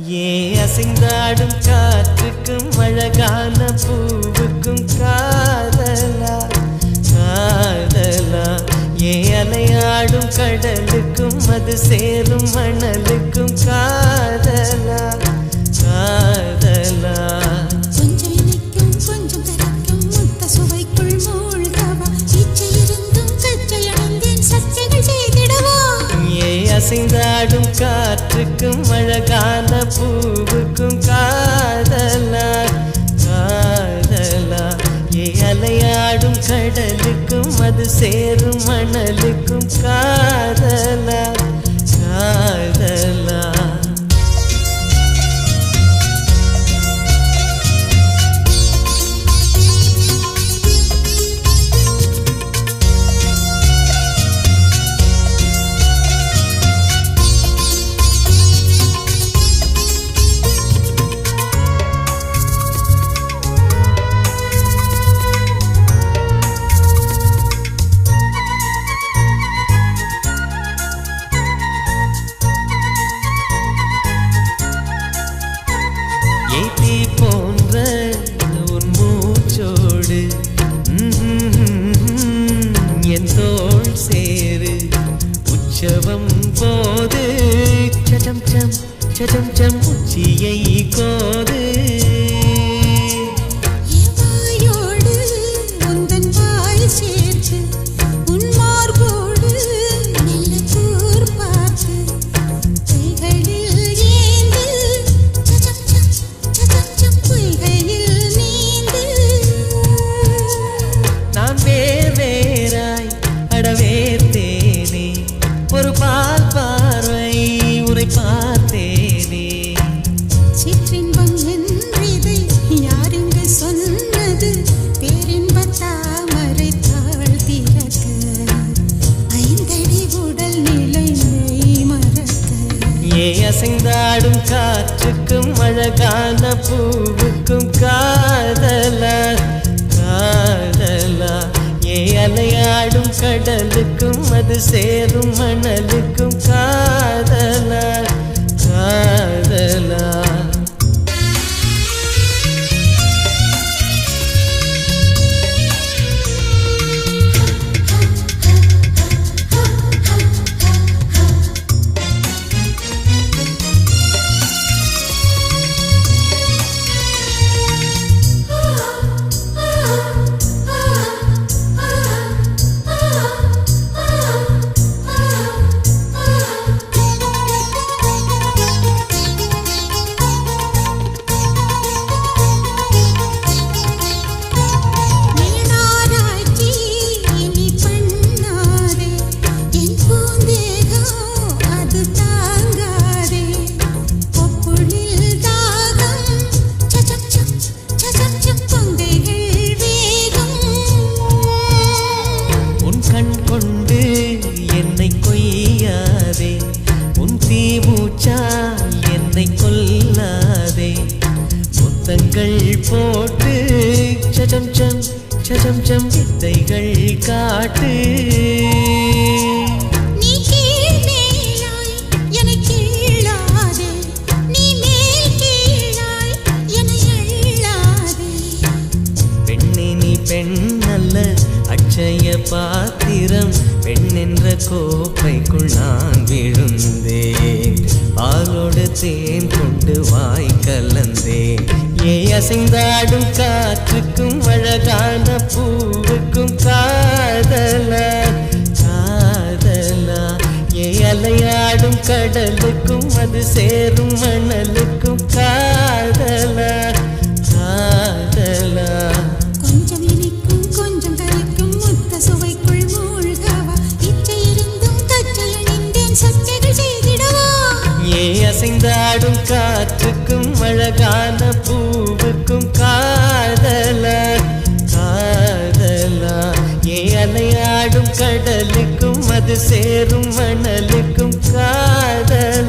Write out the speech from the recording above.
ஏ அசைந்தாடும் காற்றுக்கும் அழகான பூவுக்கும் காதலா காதலா ஏ அலையாடும் கடலுக்கும் அது சேரும் மணலுக்கும் காதலா காதலா கொஞ்சம் இனிக்கும் கொஞ்சம் கரைக்கும் முத்த சுவைக்குள் மூழ்கவா இச்சை இருந்தும் கச்சை அணிந்தேன் சச்சைகள் செய்திடவா ஏ அசைந்தாடும் காற்றுக்கும் அழகான பூவுக்கும் காதலா காதலா ஏ அலையாடும் கடலுக்கும் அது சேரும் மணலுக்கும் காதலா காதலா ஏத்தி போன்ற உன் மூச்சோடு என் தோள் சேரு உற்சவம் போது சடம் சம் சடம் சம் உச்சியை கோது வாயோடு உந்தன் வாய் சேர்த்து உன் மார்போடு மெல்ல கூர் பார்த்து கைகளில் ஏந்து சச்சம் பொய்கையில் நீந்து நான் வேறாய் அடவேர்த்தேனே ஒரு பால் பார்வை உரை பார்த்தேனே சிற்றின்பம் என்றிதை யாருங்க சொன்னது பேரின்ப தாமரை தாழ் திறக்க ஐந்தடி உடல் நிலை மெய் மறக்க ஏ அசைந்தாடும் காற்றுக்கும் அழகான பூவுக்கும் காதலா காதலா ஏ அலையாடும் கடலுக்கும் அது சேரும் மணலுக்கும் காதலா காதலா மேனாராய்ச்சி இனி பண்ணாதே என் பூந்தேகம் அது தாங்காதே கொப்புளில் தாகம் சச்சம் கொங்கைகள் வேகம் உன் கண் கொண்டு என்னை கொய்யாதே உன் தீமூச்சால் என்னை கொல்லாதே முத்தங்கள் போட்டு சடம் சம் வித்தைகள் காட்டு நீ கீழ் மேலாய் என்னை கீழாதே நீ மேல் கீழாய் என்னை அள்ளாதே பெண்ணே நீ பெண் அல்ல அட்சய பாத்திரம் பெண் என்ற கோப்பைக்குள் நான் விழுந்தேன் பாலோடு தேன் கொண்டு வாய் கலந்தேன் ஏ அசைந்தாடும் காற்றுக்கும் அழகான பூவுக்கும் காதலா காதலா ஏ அலையாடும் கடலுக்கும் அது சேரும் மணலுக்கும் காதலா காதலா கொஞ்சம் இனிக்கும் கொஞ்சம் கரைக்கும் முத்த சுவைக்குள் மூழ்கவா இச்சை இருந்தும் கச்சை அணிந்தேன் சச்சைகள் செய்திடவா ஏ அசைந்தாடும் காற்றுக்கும் அழகான பூவுக்கும் காதலா காதலா ஏ அலையாடும் கடலுக்கும் அது சேரும் மணலுக்கும் காதலா